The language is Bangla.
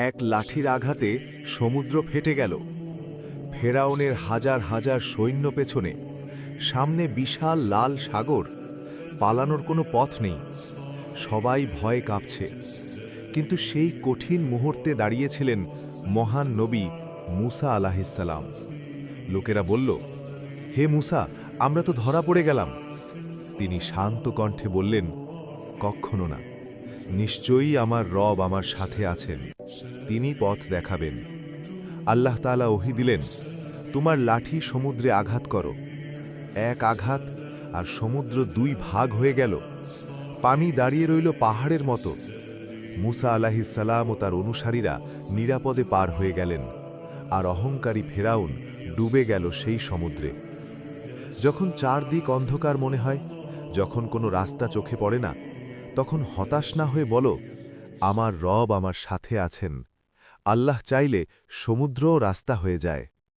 এক লাঠির আঘাতে সমুদ্র ফেটে গেল। ফেরাউনের হাজার হাজার সৈন্য পেছনে, সামনে বিশাল লাল সাগর, পালানোর কোনো পথ নেই। সবাই ভয়ে কাঁপছে, কিন্তু সেই কঠিন মুহূর্তে দাঁড়িয়েছিলেন মহান নবী মুসা আলাহিসাল্লাম। লোকেরা বলল, হে মুসা, আমরা তো ধরা পড়ে গেলাম। তিনি শান্ত কণ্ঠে বললেন, কখনো না, নিশ্চয়ই আমার রব আমার সাথে আছেন, তিনি পথ দেখাবেন। আল্লাহ তাআলা ওহী দিলেন, তোমার লাঠি সমুদ্রে আঘাত করো। এক আঘাত আর সমুদ্র দুই ভাগ হয়ে গেল। পানি দাঁড়িয়ে রইল পাহাড়ের মতো। মুসা আলাহিসাল্লাম ও তার অনুসারীরা নিরাপদে পার হয়ে গেলেন, আর অহংকারী ফেরাউন ডুবে গেল সেই সমুদ্রে। যখন চারদিক অন্ধকার মনে হয়, যখন কোনো রাস্তা চোখে পড়ে না, তখন হতাশ না হয়ে বলো, আমার রব আমার সাথে আছেন। আল্লাহ চাইলে সমুদ্রও রাস্তা হয়ে যায়।